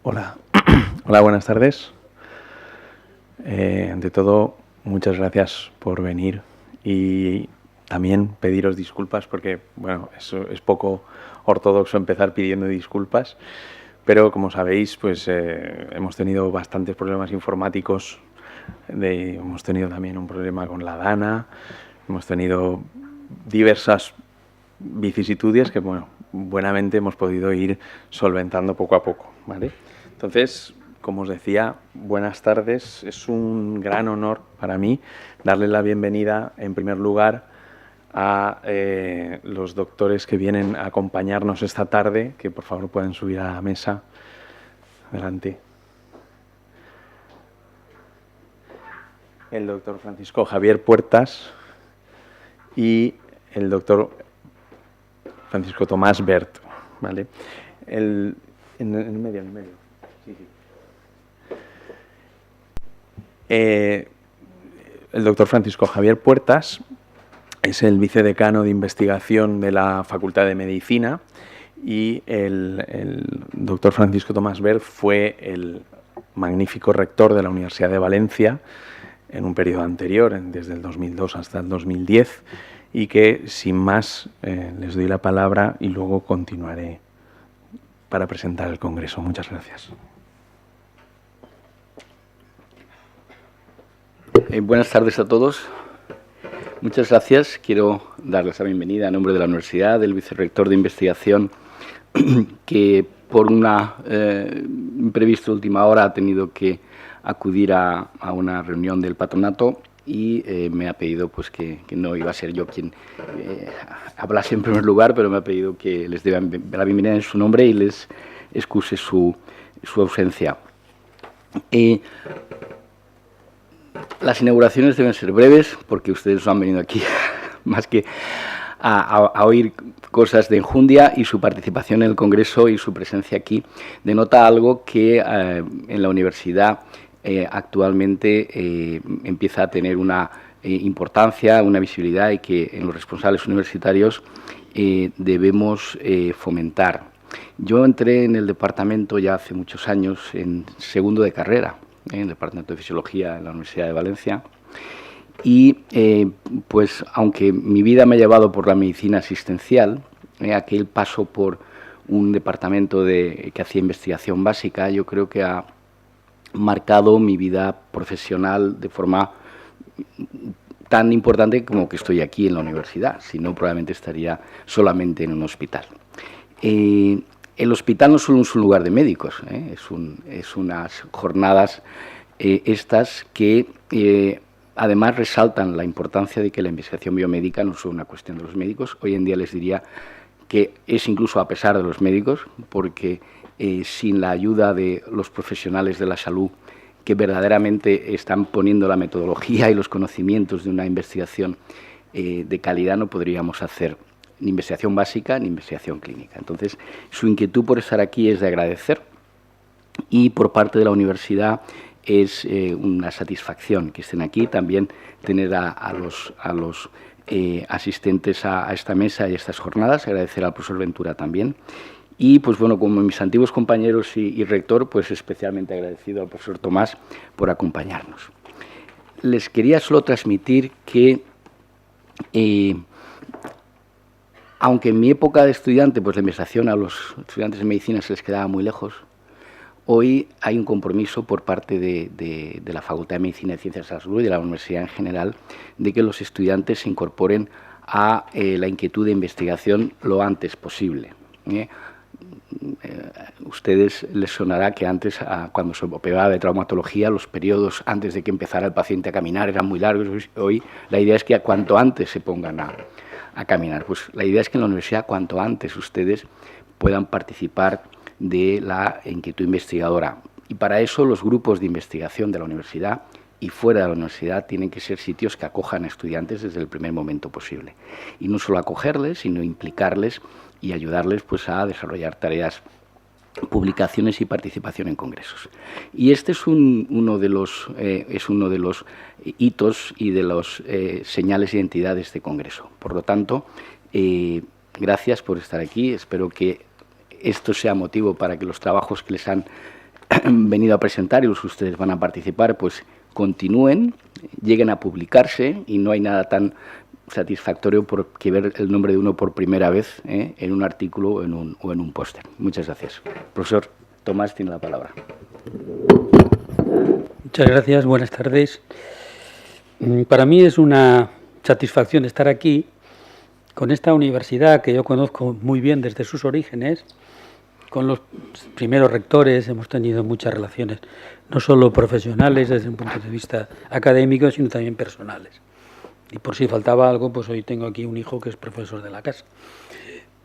Hola, hola, buenas tardes. Ante todo, muchas gracias por venir y también pediros disculpas porque, bueno, es poco ortodoxo empezar pidiendo disculpas, pero como sabéis, pues hemos tenido bastantes problemas informáticos, hemos tenido también un problema con la Dana, hemos tenido diversas vicisitudes que, bueno, buenamente hemos podido ir solventando poco a poco, ¿vale? Entonces, como os decía, buenas tardes. Es un gran honor para mí darle la bienvenida, en primer lugar, a los doctores que vienen a acompañarnos esta tarde, que por favor pueden subir a la mesa. Adelante. El doctor Francisco Javier Puertas y el doctor Francisco Tomás Bert, ¿vale? En el medio. Sí. El doctor Francisco Javier Puertas es el vicedecano de investigación de la Facultad de Medicina y el doctor Francisco Tomás Bert fue el magnífico rector de la Universidad de Valencia en un periodo anterior, desde el 2002 hasta el 2010, y que, sin más, les doy la palabra y luego continuaré para presentar el Congreso. Muchas gracias. Buenas tardes a todos. Muchas gracias. Quiero darles la bienvenida a nombre de la Universidad, del vicerrector de investigación, que por una imprevista última hora ha tenido que acudir a una reunión del patronato y me ha pedido pues que no iba a ser yo quien hablase en primer lugar, pero me ha pedido que les dé la bienvenida en su nombre y les excuse su ausencia. Las inauguraciones deben ser breves, porque ustedes no han venido aquí más que a oír cosas de enjundia, y su participación en el Congreso y su presencia aquí denota algo que en la universidad actualmente empieza a tener una importancia, una visibilidad, y que en los responsables universitarios debemos fomentar. Yo entré en el departamento ya hace muchos años, en segundo de carrera, en el Departamento de Fisiología en la Universidad de Valencia, y pues aunque mi vida me ha llevado por la medicina asistencial, aquel paso por un departamento que hacía investigación básica, yo creo que ha marcado mi vida profesional de forma tan importante como que estoy aquí en la universidad, si no probablemente estaría solamente en un hospital. El hospital no solo es un lugar de médicos, es unas jornadas estas que además resaltan la importancia de que la investigación biomédica no es una cuestión de los médicos. Hoy en día les diría que es incluso a pesar de los médicos, porque sin la ayuda de los profesionales de la salud que verdaderamente están poniendo la metodología y los conocimientos de una investigación de calidad, no podríamos hacer ni investigación básica ni investigación clínica. Entonces, su inquietud por estar aquí es de agradecer, y por parte de la universidad es una satisfacción que estén aquí. También tener a los asistentes a esta mesa y a estas jornadas, agradecer al profesor Ventura también. Y, pues bueno, como mis antiguos compañeros y rector, pues especialmente agradecido al profesor Tomás por acompañarnos. Les quería solo transmitir que aunque en mi época de estudiante, pues la investigación a los estudiantes de medicina se les quedaba muy lejos, hoy hay un compromiso por parte de la Facultad de Medicina y Ciencias de la Salud y de la universidad en general, de que los estudiantes se incorporen a la inquietud de investigación lo antes posible. Ustedes les sonará que antes, cuando se operaba de traumatología, los periodos antes de que empezara el paciente a caminar eran muy largos. Hoy la idea es que cuanto antes se pongan a caminar. Pues la idea es que en la universidad cuanto antes ustedes puedan participar de la inquietud investigadora. Y para eso los grupos de investigación de la universidad y fuera de la universidad tienen que ser sitios que acojan a estudiantes desde el primer momento posible. Y no solo acogerles, sino implicarles y ayudarles pues, a desarrollar tareas, publicaciones y participación en congresos. Y este es uno de los hitos y de los señales de identidad de este congreso. Por lo tanto, gracias por estar aquí. Espero que esto sea motivo para que los trabajos que les han venido a presentar y los que ustedes van a participar, pues continúen, lleguen a publicarse, y no hay nada tan satisfactorio que ver el nombre de uno por primera vez en un artículo o en un póster. Muchas gracias. Profesor Tomás tiene la palabra. Muchas gracias, buenas tardes. Para mí es una satisfacción estar aquí con esta universidad que yo conozco muy bien desde sus orígenes. Con los primeros rectores hemos tenido muchas relaciones, no solo profesionales desde un punto de vista académico, sino también personales. Y por si faltaba algo, pues hoy tengo aquí un hijo que es profesor de la casa.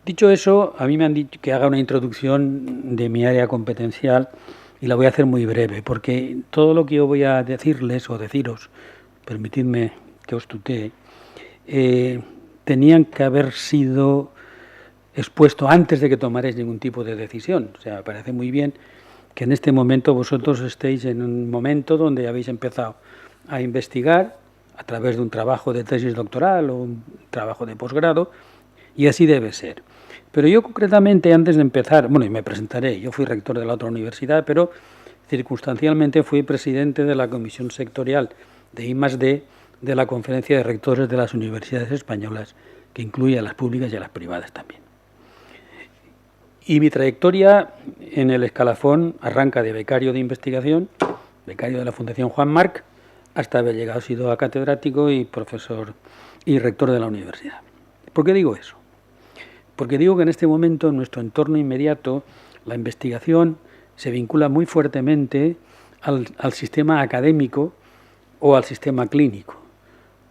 Dicho eso, a mí me han dicho que haga una introducción de mi área competencial y la voy a hacer muy breve, porque todo lo que yo voy a decirles o deciros, permitidme que os tutee, tenían que haber sido expuesto antes de que tomarais ningún tipo de decisión. O sea, me parece muy bien que en este momento vosotros estéis en un momento donde habéis empezado a investigar a través de un trabajo de tesis doctoral o un trabajo de posgrado, y así debe ser. Pero yo concretamente, antes de empezar, bueno, y me presentaré, yo fui rector de la otra universidad, pero circunstancialmente fui presidente de la Comisión Sectorial de I+D de la Conferencia de Rectores de las Universidades Españolas, que incluye a las públicas y a las privadas también. Y mi trayectoria en el escalafón arranca de becario de investigación, becario de la Fundación Juan Marc, hasta haber llegado, sido a catedrático y profesor y rector de la universidad. ¿Por qué digo eso? Porque digo que en este momento, en nuestro entorno inmediato, la investigación se vincula muy fuertemente al sistema académico o al sistema clínico.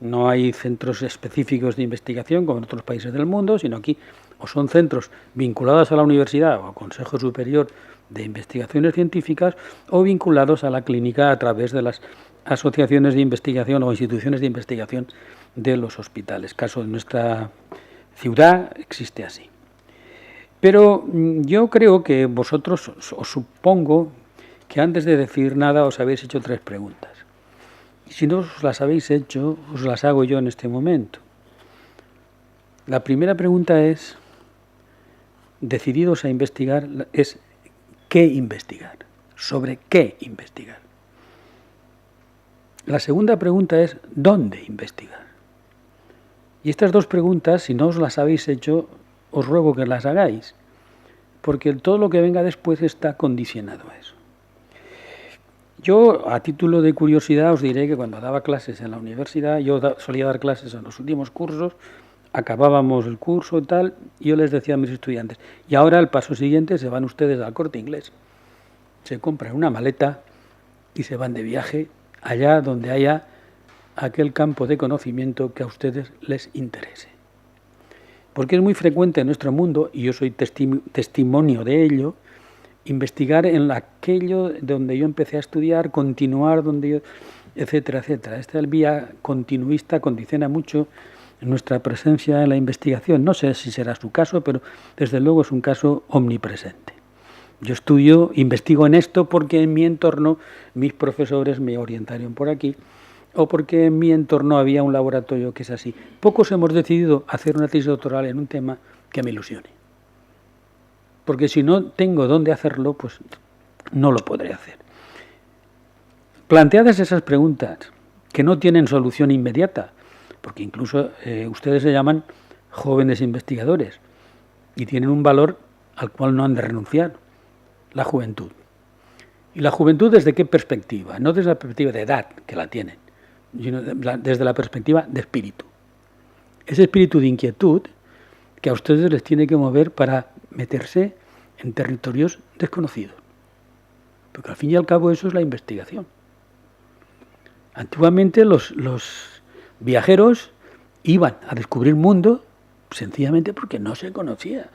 No hay centros específicos de investigación como en otros países del mundo, sino aquí o son centros vinculados a la universidad o al Consejo Superior de Investigaciones Científicas, o vinculados a la clínica a través de las asociaciones de investigación o instituciones de investigación de los hospitales. Caso de nuestra ciudad existe así. Pero yo creo que vosotros, os supongo que antes de decir nada os habéis hecho 3 preguntas. Y si no os las habéis hecho, os las hago yo en este momento. La primera pregunta es, decididos a investigar, es ¿qué investigar? ¿Sobre qué investigar? La segunda pregunta es ¿dónde investigar? Y estas 2 preguntas, si no os las habéis hecho, os ruego que las hagáis, porque todo lo que venga después está condicionado a eso. Yo, a título de curiosidad, os diré que cuando daba clases en la universidad, yo solía dar clases en los últimos cursos, acabábamos el curso y tal, y yo les decía a mis estudiantes, y ahora el paso siguiente, se van ustedes al Corte Inglés, se compran una maleta y se van de viaje allá donde haya aquel campo de conocimiento que a ustedes les interese. Porque es muy frecuente en nuestro mundo, y yo soy testimonio de ello, investigar en aquello donde yo empecé a estudiar, continuar donde yo, etcétera, etcétera. Esta vía continuista condiciona mucho nuestra presencia en la investigación. No sé si será su caso, pero desde luego es un caso omnipresente. Yo investigo en esto porque en mi entorno mis profesores me orientaron por aquí, o porque en mi entorno había un laboratorio que es así. Pocos hemos decidido hacer una tesis doctoral en un tema que me ilusione. Porque si no tengo dónde hacerlo, pues no lo podré hacer. Planteadas esas preguntas, que no tienen solución inmediata, porque incluso ustedes se llaman jóvenes investigadores y tienen un valor al cual no han de renunciar, la juventud. ¿Y la juventud desde qué perspectiva? No desde la perspectiva de edad, que la tienen, sino desde la perspectiva de espíritu. Ese espíritu de inquietud que a ustedes les tiene que mover para meterse en territorios desconocidos. Porque al fin y al cabo eso es la investigación. Antiguamente los viajeros iban a descubrir mundo sencillamente porque no se conocía.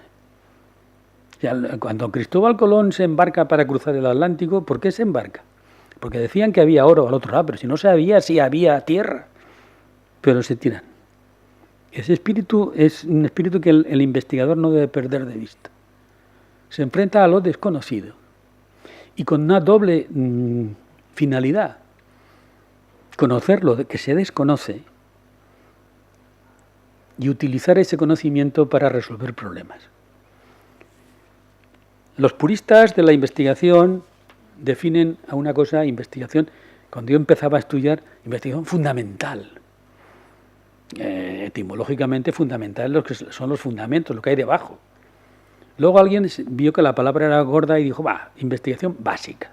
O sea, cuando Cristóbal Colón se embarca para cruzar el Atlántico, ¿por qué se embarca? Porque decían que había oro al otro lado, pero si no sabía si había tierra. Pero se tiran. Ese espíritu es un espíritu que el investigador no debe perder de vista. Se enfrenta a lo desconocido y con una doble finalidad. Conocer lo que se desconoce y utilizar ese conocimiento para resolver problemas. Los puristas de la investigación definen a una cosa investigación. Cuando yo empezaba a estudiar, investigación fundamental. Etimológicamente fundamental, lo que son los fundamentos, lo que hay debajo. Luego alguien vio que la palabra era gorda y dijo, investigación básica,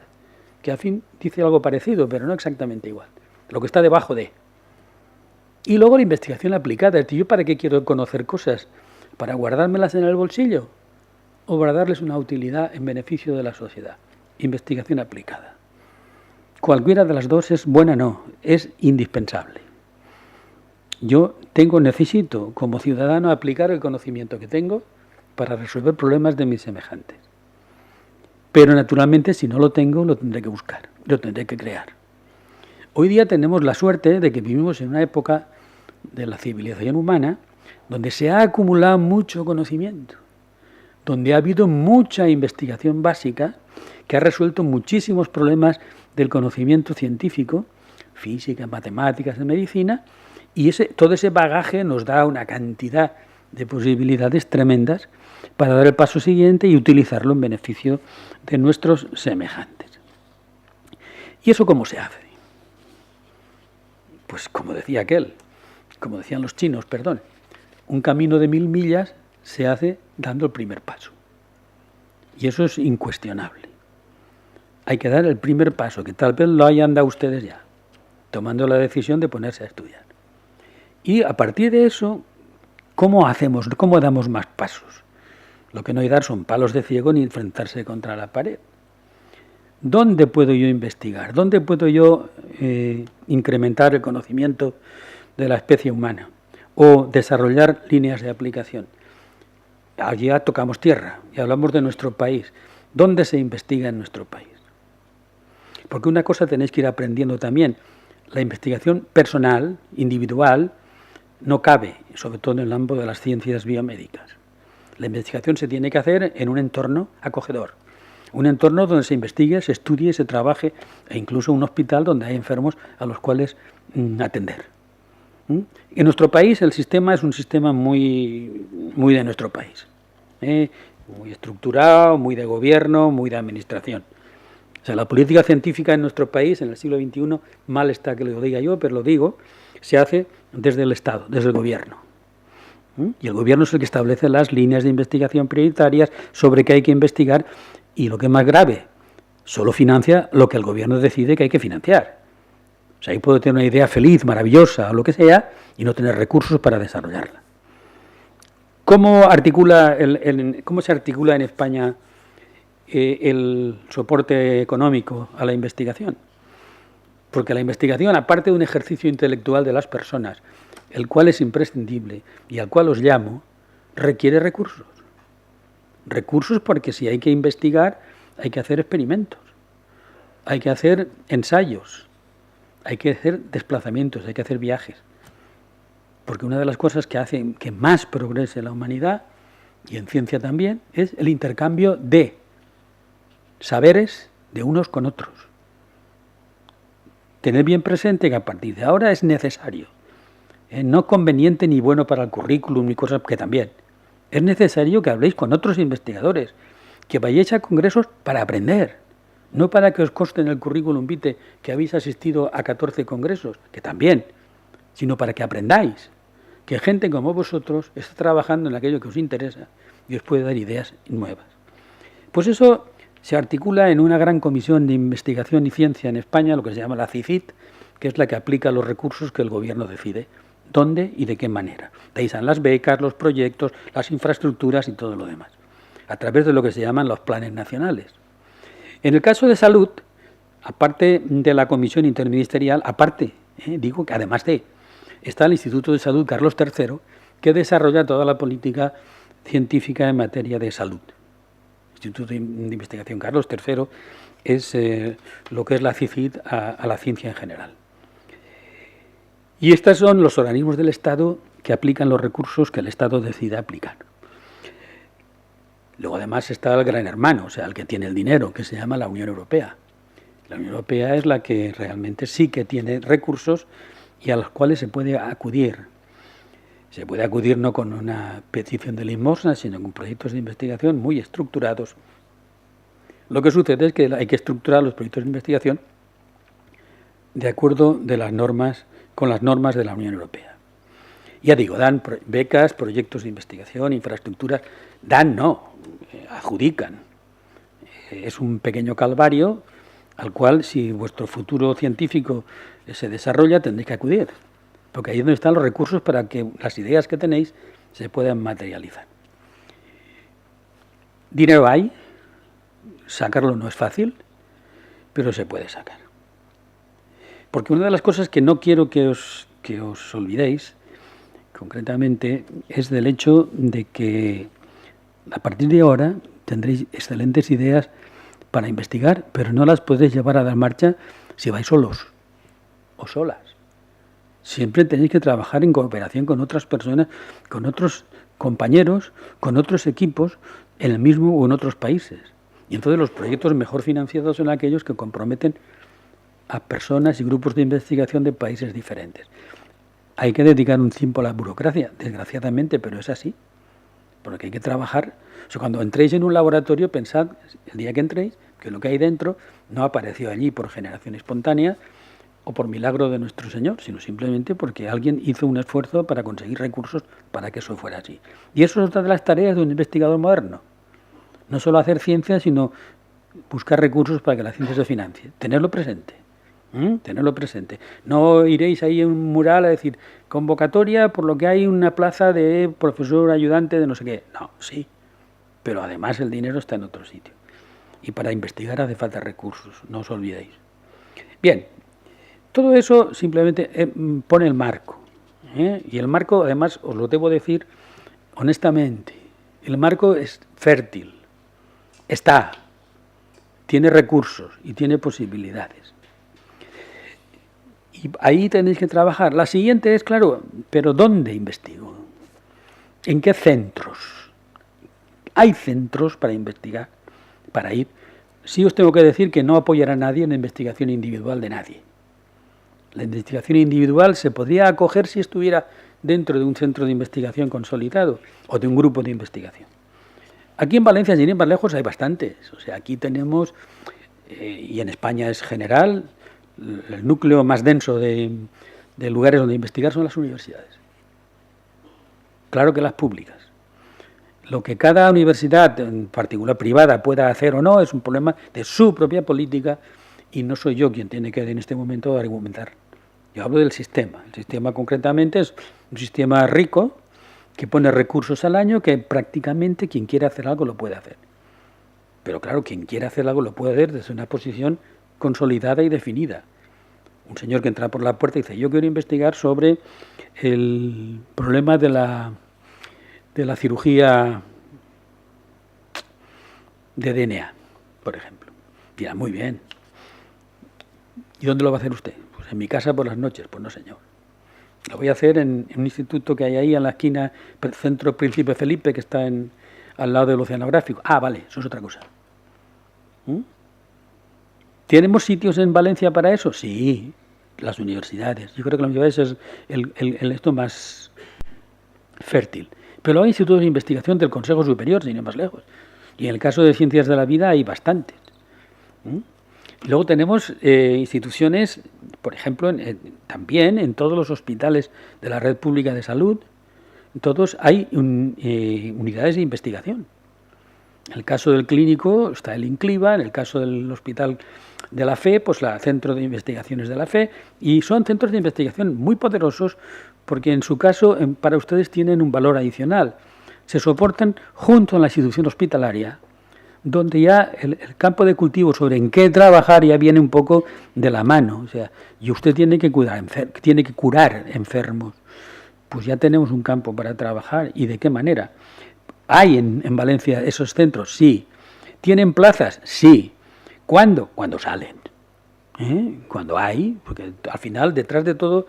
que al fin dice algo parecido, pero no exactamente igual, lo que está debajo de. Y luego la investigación aplicada. ¿Yo para qué quiero conocer cosas? ¿Para guardármelas en el bolsillo? ¿O para darles una utilidad en beneficio de la sociedad? Investigación aplicada. Cualquiera de las dos es buena, no, es indispensable. Yo necesito como ciudadano aplicar el conocimiento que tengo para resolver problemas de mis semejantes. Pero naturalmente si no lo tengo, lo tendré que buscar, lo tendré que crear. Hoy día tenemos la suerte de que vivimos en una época de la civilización humana donde se ha acumulado mucho conocimiento, donde ha habido mucha investigación básica que ha resuelto muchísimos problemas del conocimiento científico, física, matemáticas, de medicina, y todo ese bagaje nos da una cantidad de posibilidades tremendas para dar el paso siguiente y utilizarlo en beneficio de nuestros semejantes. ¿Y eso cómo se hace? Pues como decían los chinos, un camino de 1000 millas se hace dando el primer paso. Y eso es incuestionable. Hay que dar el primer paso, que tal vez lo hayan dado ustedes ya, tomando la decisión de ponerse a estudiar. Y a partir de eso, ¿cómo damos más pasos? Lo que no hay que dar son palos de ciego ni enfrentarse contra la pared. ¿Dónde puedo yo investigar? ¿Dónde puedo yo incrementar el conocimiento de la especie humana? O desarrollar líneas de aplicación. Allí ya tocamos tierra y hablamos de nuestro país. ¿Dónde se investiga en nuestro país? Porque una cosa tenéis que ir aprendiendo también. La investigación personal, individual, no cabe, sobre todo en el ámbito de las ciencias biomédicas. La investigación se tiene que hacer en un entorno acogedor, un entorno donde se investigue, se estudie, se trabaje, e incluso un hospital donde hay enfermos a los cuales atender. En nuestro país el sistema es un sistema muy de nuestro país, muy estructurado, muy de gobierno, muy de administración. O sea, la política científica en nuestro país, en el siglo XXI, mal está que lo diga yo, pero lo digo, se hace desde el Estado, desde el gobierno. Y el gobierno es el que establece las líneas de investigación prioritarias sobre qué hay que investigar y, lo que es más grave, solo financia lo que el gobierno decide que hay que financiar. O sea, ahí puedo tener una idea feliz, maravillosa o lo que sea y no tener recursos para desarrollarla. ¿Cómo se articula en España el soporte económico a la investigación? Porque la investigación, aparte de un ejercicio intelectual de las personas, el cual es imprescindible y al cual os llamo, requiere recursos. Recursos porque si hay que investigar, hay que hacer experimentos, hay que hacer ensayos, hay que hacer desplazamientos, hay que hacer viajes. Porque una de las cosas que hacen que más progrese la humanidad, y en ciencia también, es el intercambio de saberes de unos con otros. Tener bien presente que a partir de ahora es necesario, no conveniente ni bueno para el currículum ni cosas que también, es necesario que habléis con otros investigadores, que vayáis a congresos para aprender, no para que os conste en el currículum vitae que habéis asistido a 14 congresos, que también, sino para que aprendáis, que gente como vosotros está trabajando en aquello que os interesa y os puede dar ideas nuevas. Pues eso se articula en una gran comisión de investigación y ciencia en España, lo que se llama la CICIT, que es la que aplica los recursos que el gobierno decide, dónde y de qué manera. De ahí salen las becas, los proyectos, las infraestructuras y todo lo demás, a través de lo que se llaman los planes nacionales. En el caso de salud, aparte de la comisión interministerial, digo que además está el Instituto de Salud Carlos III, que desarrolla toda la política científica en materia de salud. Instituto de Investigación Carlos III es lo que es la CICIT a la ciencia en general. Y estos son los organismos del Estado que aplican los recursos que el Estado decida aplicar. Luego además está el gran hermano, o sea, el que tiene el dinero, que se llama la Unión Europea. La Unión Europea es la que realmente sí que tiene recursos y a los cuales se puede acudir. Se puede acudir no con una petición de limosna, sino con proyectos de investigación muy estructurados, Lo que sucede es que hay que estructurar los proyectos de investigación de acuerdo con las normas de la Unión Europea. Ya digo, dan becas, proyectos de investigación, infraestructuras, adjudican. Es un pequeño calvario al cual, si vuestro futuro científico se desarrolla, tendréis que acudir, porque ahí es donde están los recursos para que las ideas que tenéis se puedan materializar. Dinero hay, sacarlo no es fácil, pero se puede sacar. Porque una de las cosas que no quiero que os olvidéis, concretamente, es del hecho de que a partir de ahora tendréis excelentes ideas para investigar, pero no las podéis llevar a la marcha si vais solos o solas. Siempre tenéis que trabajar en cooperación con otras personas, con otros compañeros, con otros equipos en el mismo o en otros países. Y entonces los proyectos mejor financiados son aquellos que comprometen a personas y grupos de investigación de países diferentes. Hay que dedicar un tiempo a la burocracia, desgraciadamente, pero es así. Porque hay que trabajar. O sea, cuando entréis en un laboratorio, pensad, el día que entréis, que lo que hay dentro no apareció allí por generación espontánea o por milagro de nuestro Señor, sino simplemente porque alguien hizo un esfuerzo para conseguir recursos para que eso fuera así. Y eso es otra de las tareas de un investigador moderno. No solo hacer ciencia, sino buscar recursos para que la ciencia se financie. Tenerlo presente. Tenerlo presente. No iréis ahí en un mural a decir convocatoria por lo que hay una plaza de profesor ayudante de no sé qué. No, sí, pero además el dinero está en otro sitio. Y para investigar hace falta recursos, no os olvidéis. Bien, todo eso simplemente pone el marco. Y el marco, además, os lo debo decir honestamente, el marco es fértil, tiene recursos y tiene posibilidades. Y ahí tenéis que trabajar. La siguiente es, claro, ¿pero dónde investigo? ¿En qué centros? ¿Hay centros para investigar, para ir? Sí os tengo que decir que no apoyará a nadie en la investigación individual de nadie. La investigación individual se podría acoger si estuviera dentro de un centro de investigación consolidado o de un grupo de investigación. Aquí en Valencia, sin ir más lejos, hay bastantes. O sea, aquí tenemos, y en España es general, el núcleo más denso de lugares donde investigar son las universidades. Claro que las públicas. Lo que cada universidad, en particular privada, pueda hacer o no es un problema de su propia política y no soy yo quien tiene que en este momento argumentar. Yo hablo del sistema. El sistema concretamente es un sistema rico que pone recursos al año que prácticamente quien quiera hacer algo lo puede hacer. Pero claro, quien quiera hacer algo lo puede hacer desde una posición consolidada y definida. Un señor que entra por la puerta y dice, yo quiero investigar sobre el problema de la cirugía de DNA, por ejemplo. Dirá, muy bien. ¿Y dónde lo va a hacer usted? Pues en mi casa por las noches. Pues no, señor. Lo voy a hacer en un instituto que hay ahí en la esquina, Centro Príncipe Felipe, que está al lado del Oceanográfico. Ah, vale, eso es otra cosa. ¿Tenemos sitios en Valencia para eso? Sí, las universidades. Yo creo que las universidades es esto más fértil. Pero hay institutos de investigación del Consejo Superior, sin ir más lejos. Y en el caso de Ciencias de la Vida hay bastantes. Luego tenemos instituciones, por ejemplo, también en todos los hospitales de la red pública de salud, todos hay unidades de investigación. En el caso del clínico está el INCLIVA, en el caso del hospital de la FE, pues el Centro de Investigaciones de la FE, y son centros de investigación muy poderosos porque en su caso para ustedes tienen un valor adicional. Se soportan junto a la institución hospitalaria, donde ya el campo de cultivo sobre en qué trabajar ya viene un poco de la mano. O sea, y usted tiene que curar enfermos. Pues ya tenemos un campo para trabajar. ¿Y de qué manera? ¿Hay en Valencia esos centros? Sí. ¿Tienen plazas? Sí. ¿Cuándo? Cuando salen. Cuando hay, porque al final detrás de todo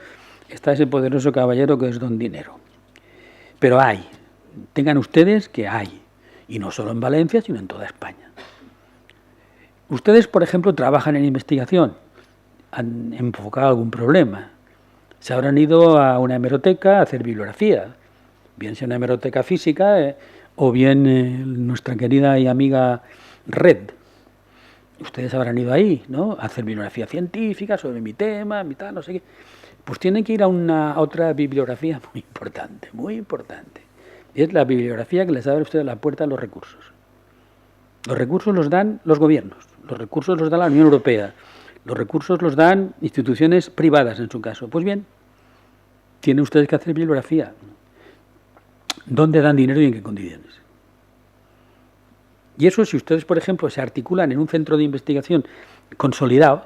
está ese poderoso caballero que es don Dinero. Pero hay. Tengan ustedes que hay. Y no solo en Valencia, sino en toda España. Ustedes, por ejemplo, trabajan en investigación. Han enfocado algún problema. Se habrán ido a una hemeroteca a hacer bibliografía. Bien sea una hemeroteca física o bien nuestra querida y amiga red. ustedes habrán ido ahí, ¿no? A hacer bibliografía científica sobre mi tema, mi tal, no sé qué. Pues tienen que ir a otra bibliografía muy importante, muy importante. Y es la bibliografía que les abre a ustedes la puerta a los recursos. Los recursos los dan los gobiernos, los recursos los da la Unión Europea, los recursos los dan instituciones privadas en su caso. Pues bien, tienen ustedes que hacer bibliografía. ¿Dónde dan dinero y en qué condiciones? Y eso, si ustedes, por ejemplo, se articulan en un centro de investigación consolidado,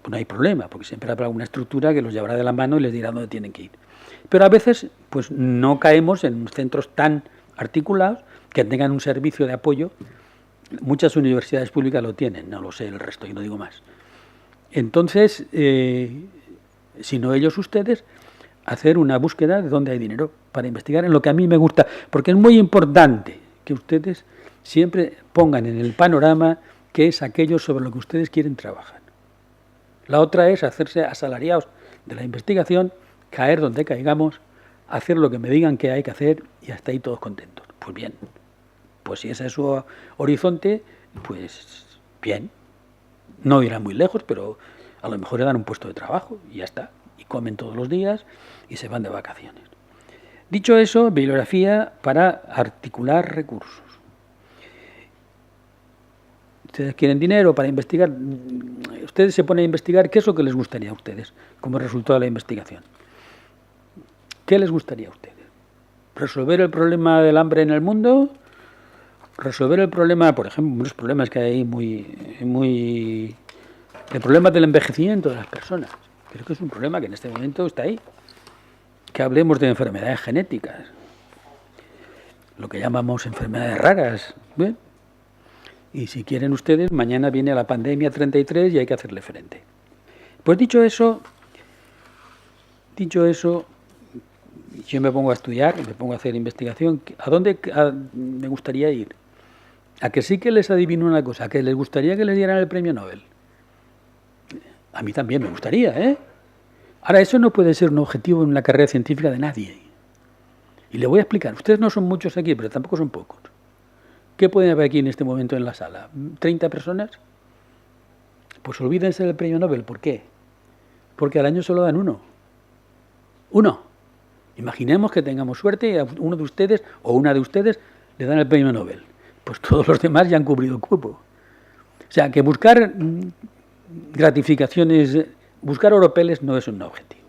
pues no hay problema, porque siempre habrá una estructura que los llevará de la mano y les dirá dónde tienen que ir. Pero a veces pues no caemos en centros tan articulados que tengan un servicio de apoyo. Muchas universidades públicas lo tienen, no lo sé el resto, y no digo más. Entonces, si no ellos, ustedes, hacer una búsqueda de dónde hay dinero para investigar en lo que a mí me gusta, porque es muy importante que ustedes siempre pongan en el panorama qué es aquello sobre lo que ustedes quieren trabajar. La otra es hacerse asalariados de la investigación, caer donde caigamos, hacer lo que me digan que hay que hacer y hasta ahí todos contentos. Pues bien, pues si ese es su horizonte, pues bien, no irán muy lejos, pero a lo mejor le dan un puesto de trabajo y ya está, y comen todos los días y se van de vacaciones. Dicho eso, bibliografía para articular recursos. Ustedes quieren dinero para investigar, ustedes se ponen a investigar qué es lo que les gustaría a ustedes como resultado de la investigación. ¿Qué les gustaría a ustedes? ¿Resolver el problema del hambre en el mundo? ¿Resolver el problema, por ejemplo, unos problemas que hay muy el problema del envejecimiento de las personas? Creo que es un problema que en este momento está ahí. Que hablemos de enfermedades genéticas, lo que llamamos enfermedades raras. ¿Bien? Y si quieren ustedes, mañana viene la pandemia 33 y hay que hacerle frente. Pues dicho eso, yo me pongo a estudiar, me pongo a hacer investigación. ¿A dónde me gustaría ir? A que sí que les adivino una cosa, a que les gustaría que les dieran el premio Nobel. A mí también me gustaría, ¿eh? Ahora, eso no puede ser un objetivo en la carrera científica de nadie. Y le voy a explicar. Ustedes no son muchos aquí, pero tampoco son pocos. ¿Qué pueden haber aquí en este momento en la sala? ¿30 personas? Pues olvídense del premio Nobel. ¿Por qué? Porque al año solo dan uno. Uno. Imaginemos que tengamos suerte y a uno de ustedes o una de ustedes le dan el premio Nobel. Pues todos los demás ya han cubrido el cupo. O sea, que buscar gratificaciones, buscar oropeles no es un objetivo.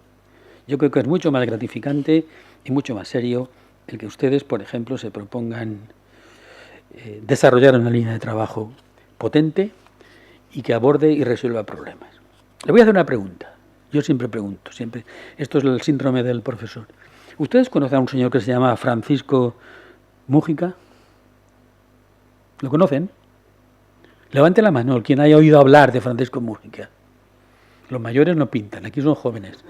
Yo creo que es mucho más gratificante y mucho más serio el que ustedes, por ejemplo, se propongan desarrollar una línea de trabajo potente y que aborde y resuelva problemas. Le voy a hacer una pregunta. Yo siempre pregunto, siempre. Esto es el síndrome del profesor. ¿Ustedes conocen a un señor que se llama Francisco Múgica? ¿Lo conocen? Levante la mano quien haya oído hablar de Francisco Múgica. Los mayores no pintan, aquí son jóvenes.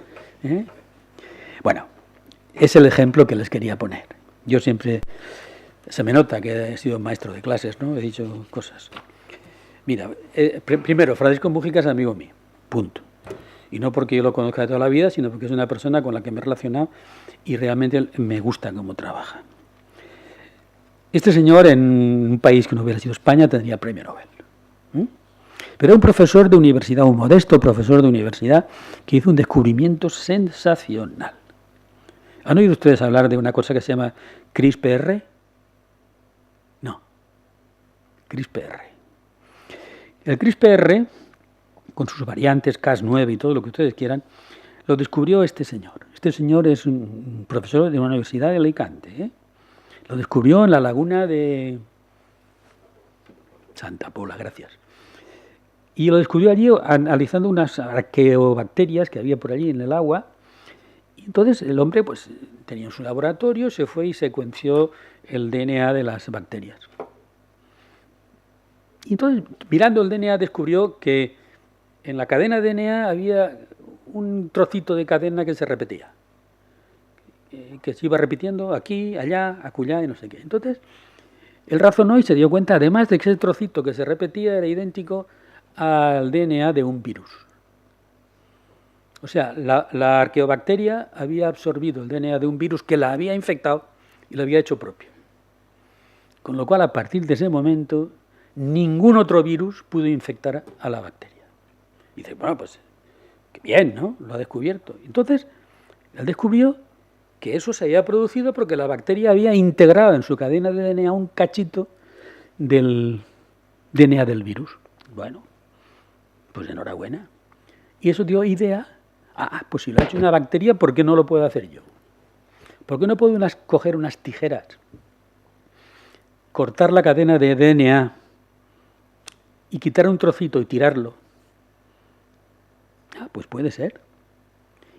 Bueno, es el ejemplo que les quería poner. Yo siempre, se me nota que he sido maestro de clases, ¿no? He dicho cosas. Mira, primero, Francisco Múgica es amigo mío, punto. Y no porque yo lo conozca de toda la vida, sino porque es una persona con la que me he relacionado y realmente me gusta cómo trabaja. Este señor, en un país que no hubiera sido España, tendría premio Nobel. Pero era un profesor de universidad, un modesto profesor de universidad, que hizo un descubrimiento sensacional. ¿Han oído ustedes hablar de una cosa que se llama CRISPR? No. CRISPR. El CRISPR, con sus variantes Cas9 y todo lo que ustedes quieran, lo descubrió este señor. Este señor es un profesor de una universidad de Alicante. Lo descubrió en la laguna de Santa Pola, gracias. Y lo descubrió allí analizando unas arqueobacterias que había por allí en el agua. Y entonces el hombre pues tenía en su laboratorio, se fue y secuenció el DNA de las bacterias. Y entonces, mirando el DNA, descubrió que en la cadena de DNA había un trocito de cadena que se repetía. Que se iba repitiendo aquí, allá, acullá y no sé qué. Entonces, él razonó y se dio cuenta, además de que ese trocito que se repetía era idéntico al DNA de un virus. O sea, la arqueobacteria había absorbido el DNA de un virus que la había infectado y lo había hecho propio. Con lo cual, a partir de ese momento, ningún otro virus pudo infectar a la bacteria. Y dice, bueno, pues qué bien, ¿no? Lo ha descubierto. Entonces, él descubrió que eso se había producido porque la bacteria había integrado en su cadena de DNA un cachito del DNA del virus. Bueno, pues enhorabuena. Y eso dio idea, pues si lo ha hecho una bacteria, ¿por qué no lo puedo hacer yo? ¿Por qué no puedo coger unas tijeras, cortar la cadena de DNA y quitar un trocito y tirarlo? Pues puede ser.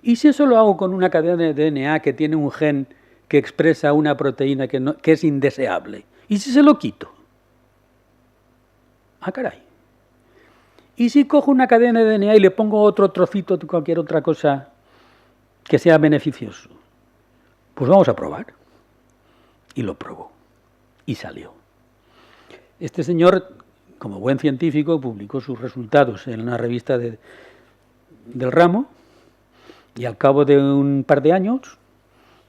¿Y si eso lo hago con una cadena de DNA que tiene un gen que expresa una proteína que es indeseable? ¿Y si se lo quito? Caray. ¿Y si cojo una cadena de DNA y le pongo otro trocito de cualquier otra cosa que sea beneficioso? Pues vamos a probar. Y lo probó. Y salió. Este señor, como buen científico, publicó sus resultados en una revista del ramo, y al cabo de un par de años,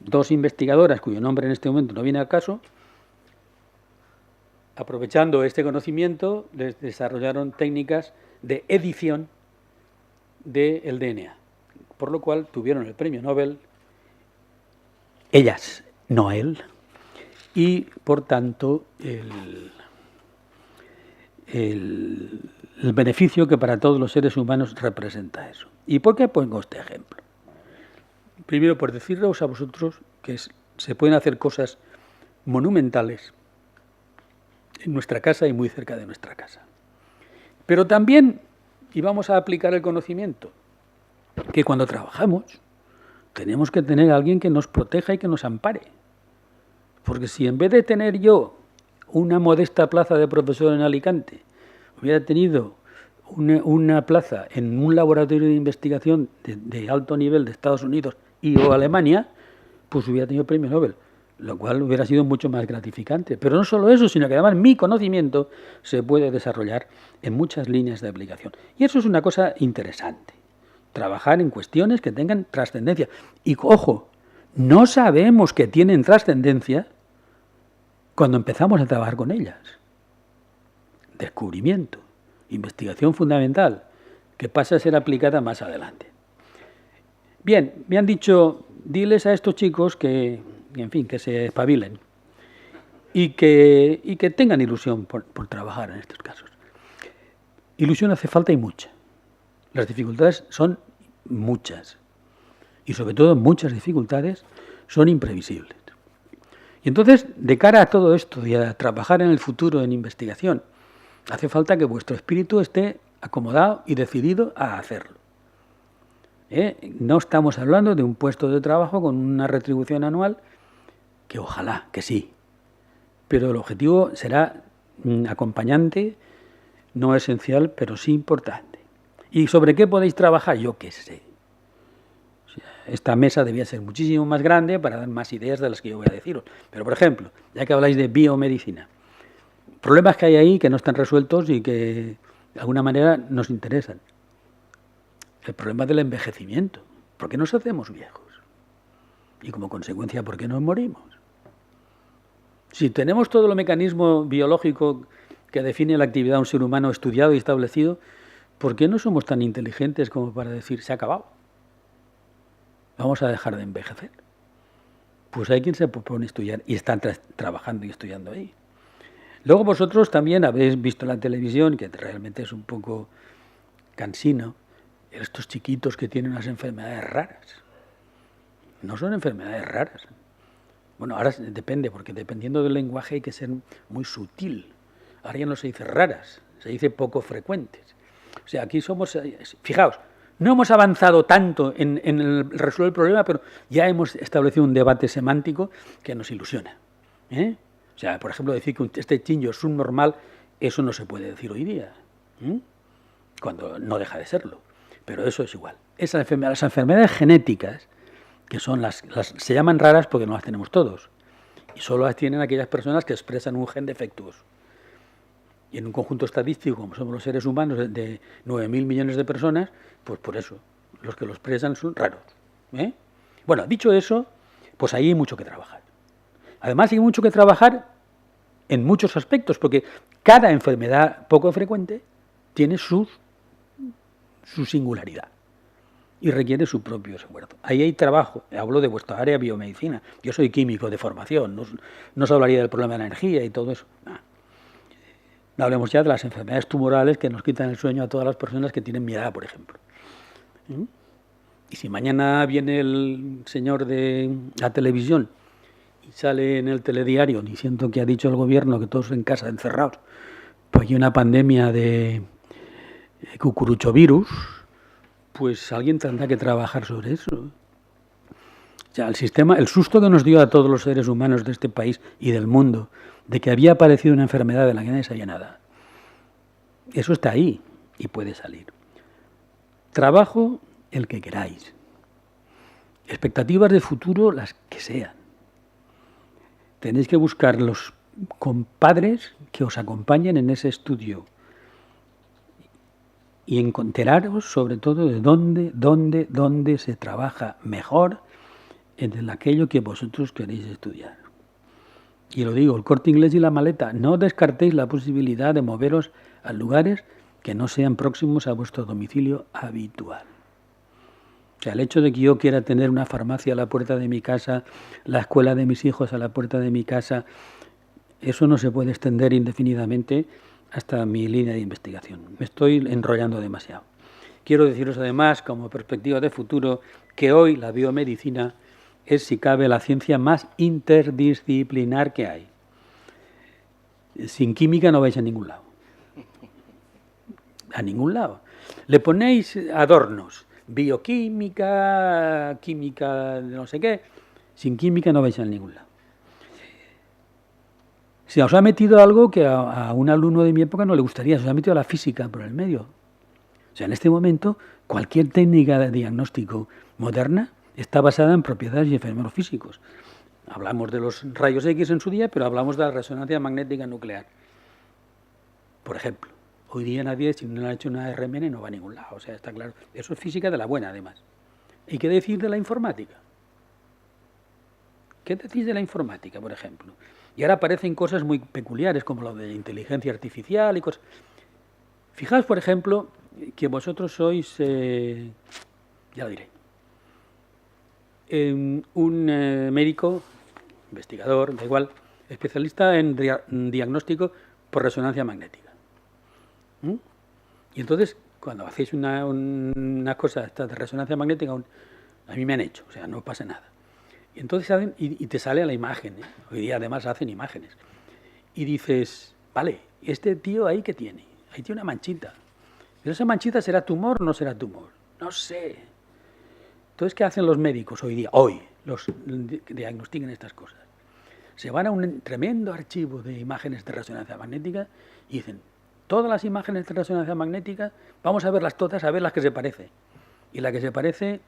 2 investigadoras, cuyo nombre en este momento no viene al caso, aprovechando este conocimiento, desarrollaron técnicas de edición del DNA, por lo cual tuvieron el premio Nobel, ellas, no él, y por tanto el beneficio que para todos los seres humanos representa eso. ¿Y por qué pongo este ejemplo? Primero, por deciros a vosotros que se pueden hacer cosas monumentales en nuestra casa y muy cerca de nuestra casa. Pero también, y vamos a aplicar el conocimiento, que cuando trabajamos tenemos que tener a alguien que nos proteja y que nos ampare. Porque si en vez de tener yo una modesta plaza de profesor en Alicante, hubiera tenido una plaza en un laboratorio de investigación de alto nivel de Estados Unidos o Alemania, pues hubiera tenido premio Nobel, lo cual hubiera sido mucho más gratificante. Pero no solo eso, sino que además mi conocimiento se puede desarrollar en muchas líneas de aplicación. Y eso es una cosa interesante, trabajar en cuestiones que tengan trascendencia. Y ojo, no sabemos que tienen trascendencia cuando empezamos a trabajar con ellas. Descubrimiento, investigación fundamental, que pasa a ser aplicada más adelante. Bien, me han dicho, diles a estos chicos que, en fin, que se espabilen y que tengan ilusión por trabajar en estos casos. Ilusión hace falta y mucha. Las dificultades son muchas y sobre todo muchas dificultades son imprevisibles. Y entonces, de cara a todo esto y a trabajar en el futuro en investigación, hace falta que vuestro espíritu esté acomodado y decidido a hacerlo. No estamos hablando de un puesto de trabajo con una retribución anual, que ojalá, que sí, pero el objetivo será acompañante, no esencial, pero sí importante. ¿Y sobre qué podéis trabajar? Yo qué sé. O sea, esta mesa debía ser muchísimo más grande para dar más ideas de las que yo voy a deciros. Pero, por ejemplo, ya que habláis de biomedicina, problemas que hay ahí que no están resueltos y que de alguna manera nos interesan. El problema del envejecimiento. ¿Por qué nos hacemos viejos? Y como consecuencia, ¿por qué nos morimos? Si tenemos todo el mecanismo biológico que define la actividad de un ser humano estudiado y establecido, ¿por qué no somos tan inteligentes como para decir, se ha acabado? Vamos a dejar de envejecer. Pues hay quien se propone estudiar y están trabajando y estudiando ahí. Luego vosotros también habéis visto en la televisión, que realmente es un poco cansino, estos chiquitos que tienen unas enfermedades raras. No son enfermedades raras. Bueno, ahora depende, porque dependiendo del lenguaje hay que ser muy sutil. Ahora ya no se dice raras, se dice poco frecuentes. O sea, aquí somos, fijaos, no hemos avanzado tanto en el resolver el problema, pero ya hemos establecido un debate semántico que nos ilusiona. O sea, por ejemplo, decir que este chingo es subnormal, eso no se puede decir hoy día, cuando no deja de serlo. Pero eso es igual. Las enfermedades genéticas, que son se llaman raras porque no las tenemos todos, y solo las tienen aquellas personas que expresan un gen defectuoso. Y en un conjunto estadístico, como somos los seres humanos, de 9.000 millones de personas, pues por eso, los que lo expresan son raros. Bueno, dicho eso, pues ahí hay mucho que trabajar. Además hay mucho que trabajar en muchos aspectos, porque cada enfermedad poco frecuente tiene su singularidad y requiere su propio esfuerzo. Ahí hay trabajo. Hablo de vuestra área de biomedicina. Yo soy químico de formación, no os hablaría del problema de la energía y todo eso. No hablemos ya de las enfermedades tumorales que nos quitan el sueño a todas las personas que tienen mi edad, por ejemplo. Y si mañana viene el señor de la televisión y sale en el telediario diciendo que ha dicho el gobierno que todos en casa encerrados, pues hay una pandemia de cucuruchovirus, pues alguien tendrá que trabajar sobre eso. O sea, el sistema, el susto que nos dio a todos los seres humanos de este país y del mundo, de que había aparecido una enfermedad de la que nadie sabía nada, eso está ahí y puede salir. Trabajo el que queráis. Expectativas de futuro las que sean. Tenéis que buscar los compadres que os acompañen en ese estudio y enteraros sobre todo de dónde se trabaja mejor en aquello que vosotros queréis estudiar. Y lo digo, el Corte Inglés y La Maleta, no descartéis la posibilidad de moveros a lugares que no sean próximos a vuestro domicilio habitual. O sea, el hecho de que yo quiera tener una farmacia a la puerta de mi casa, la escuela de mis hijos a la puerta de mi casa, eso no se puede extender indefinidamente hasta mi línea de investigación. Me estoy enrollando demasiado. Quiero deciros además, como perspectiva de futuro, que hoy la biomedicina es, si cabe, la ciencia más interdisciplinar que hay. Sin química no vais a ningún lado. A ningún lado. Le ponéis adornos, bioquímica, química de no sé qué, sin química no vais a ningún lado. Se os ha metido algo que a un alumno de mi época no le gustaría, se os ha metido la física por el medio. O sea, en este momento, cualquier técnica de diagnóstico moderna está basada en propiedades y fenómenos físicos. Hablamos de los rayos X en su día, pero hablamos de la resonancia magnética nuclear. Por ejemplo, hoy día nadie, si no le ha hecho una RMN, no va a ningún lado. O sea, está claro. Eso es física de la buena, además. ¿Y qué decir de la informática? ¿Qué decís de la informática, por ejemplo? Y ahora aparecen cosas muy peculiares, como lo de inteligencia artificial y cosas. Fijaos, por ejemplo, que vosotros sois, ya lo diré, un médico, investigador, da igual, especialista en diagnóstico por resonancia magnética. Y entonces, cuando hacéis una cosa esta de resonancia magnética, a mí me han hecho, o sea, no pasa nada. Y entonces hacen, y te sale la imagen, ¿eh? Hoy día además hacen imágenes. Y dices, vale, este tío ahí ¿qué tiene? Ahí tiene una manchita. ¿Pero esa manchita será tumor o no será tumor? No sé. Entonces, ¿qué hacen los médicos hoy día? Hoy, los que diagnostican estas cosas. Se van a un tremendo archivo de imágenes de resonancia magnética y dicen, todas las imágenes de resonancia magnética, vamos a verlas todas, a ver las que se parece. Y la que se parece,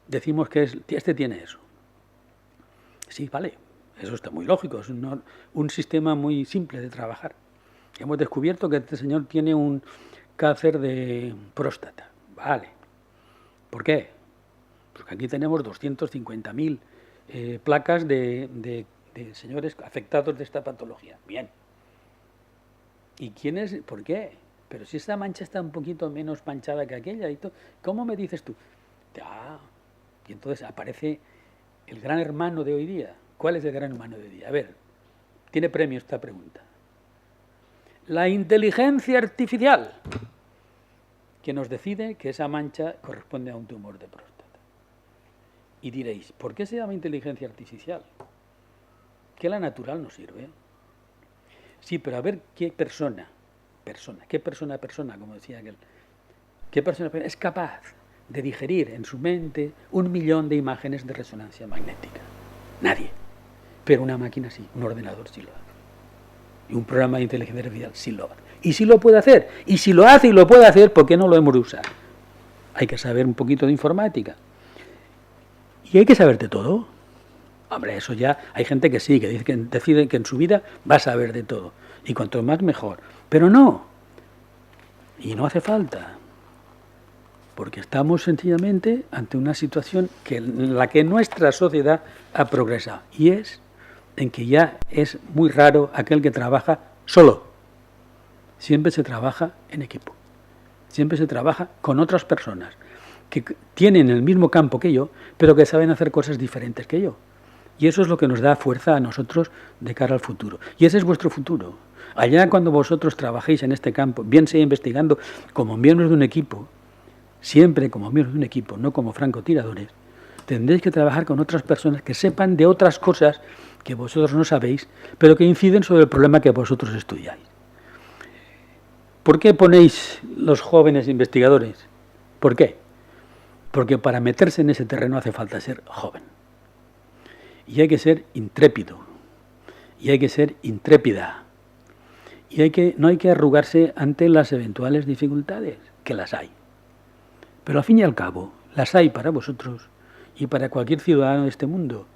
decimos que este tiene eso. Sí, vale, eso está muy lógico, es un sistema muy simple de trabajar. Hemos descubierto que este señor tiene un cáncer de próstata. Vale. ¿Por qué? Porque aquí tenemos 250.000 placas de señores afectados de esta patología. Bien. ¿Y quién es? ¿Por qué? Pero si esta mancha está un poquito menos manchada que aquella, ¿cómo me dices tú? Y entonces aparece el gran hermano de hoy día. ¿Cuál es el gran hermano de hoy día? A ver, tiene premio esta pregunta. La inteligencia artificial, que nos decide que esa mancha corresponde a un tumor de próstata. Y diréis, ¿por qué se llama inteligencia artificial? Que la natural no sirve. Sí, pero a ver qué persona, como decía aquel, qué persona es capaz de digerir en su mente 1 millón de imágenes de resonancia magnética. Nadie. Pero una máquina sí, un ordenador sí lo hace. Y un programa de inteligencia artificial sí lo hace. Y sí lo puede hacer. Y si lo hace y lo puede hacer, ¿por qué no lo hemos de usar? Hay que saber un poquito de informática. Y hay que saber de todo. Hombre, eso ya hay gente que sí, que dice que decide que en su vida va a saber de todo. Y cuanto más mejor. Pero no. Y no hace falta. Porque estamos sencillamente ante una situación en la que nuestra sociedad ha progresado. Y es en que ya es muy raro aquel que trabaja solo. Siempre se trabaja en equipo. Siempre se trabaja con otras personas que tienen el mismo campo que yo, pero que saben hacer cosas diferentes que yo. Y eso es lo que nos da fuerza a nosotros de cara al futuro. Y ese es vuestro futuro. Allá cuando vosotros trabajéis en este campo, bien sea investigando como miembros de un equipo, siempre como miembros de un equipo, no como francotiradores, tendréis que trabajar con otras personas que sepan de otras cosas que vosotros no sabéis, pero que inciden sobre el problema que vosotros estudiáis. ¿Por qué ponéis los jóvenes investigadores? ¿Por qué? Porque para meterse en ese terreno hace falta ser joven. Y hay que ser intrépido. Y hay que ser intrépida. Y no hay que arrugarse ante las eventuales dificultades, que las hay. Pero al fin y al cabo, las hay para vosotros y para cualquier ciudadano de este mundo.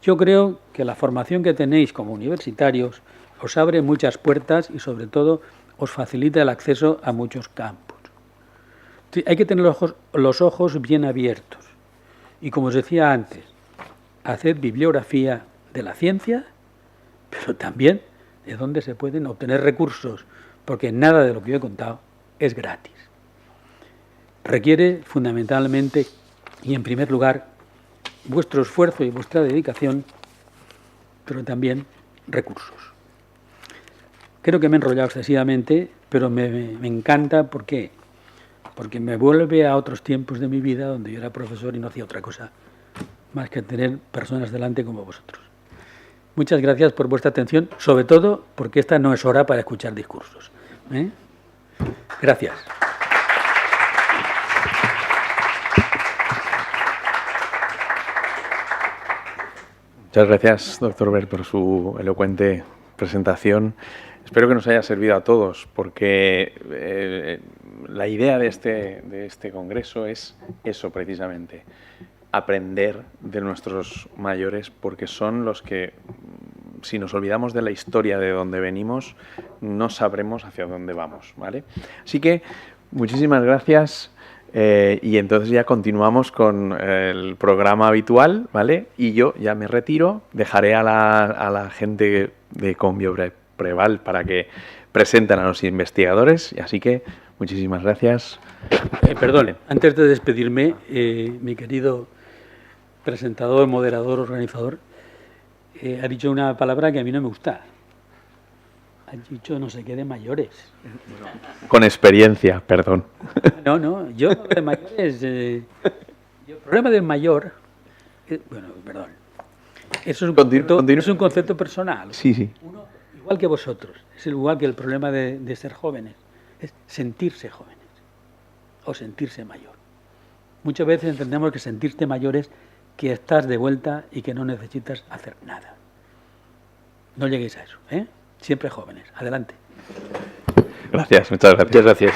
Yo creo que la formación que tenéis como universitarios os abre muchas puertas y sobre todo os facilita el acceso a muchos campos. Hay que tener los ojos bien abiertos. Y como os decía antes, haced bibliografía de la ciencia, pero también de dónde se pueden obtener recursos, porque nada de lo que yo he contado es gratis. Requiere fundamentalmente y en primer lugar vuestro esfuerzo y vuestra dedicación, pero también recursos. Creo que me he enrollado excesivamente, pero me encanta. ¿Por qué? Porque me vuelve a otros tiempos de mi vida donde yo era profesor y no hacía otra cosa más que tener personas delante como vosotros. Muchas gracias por vuestra atención, sobre todo porque esta no es hora para escuchar discursos. Gracias. Muchas gracias, doctor Wert, por su elocuente presentación. Espero que nos haya servido a todos, porque la idea de este congreso es eso precisamente, aprender de nuestros mayores, porque son los que, si nos olvidamos de la historia de donde venimos, no sabremos hacia dónde vamos, ¿vale? Así que muchísimas gracias. Y entonces ya continuamos con el programa habitual, ¿vale? Y yo ya me retiro, dejaré a la gente de Convio Preval para que presenten a los investigadores, y así que muchísimas gracias. Perdón, antes de despedirme, mi querido presentador, moderador, organizador, ha dicho una palabra que a mí no me gusta. Ha dicho no sé qué de mayores. Con experiencia, perdón. No, yo de mayores... el problema del mayor... bueno, perdón. Eso es un concepto personal. Sí. Uno, igual que vosotros, es igual que el problema de ser jóvenes. Es sentirse jóvenes o sentirse mayor. Muchas veces entendemos que sentirte mayor es que estás de vuelta y que no necesitas hacer nada. No lleguéis a eso, ¿eh? Siempre jóvenes. Adelante. Gracias, muchas gracias. Muchas gracias.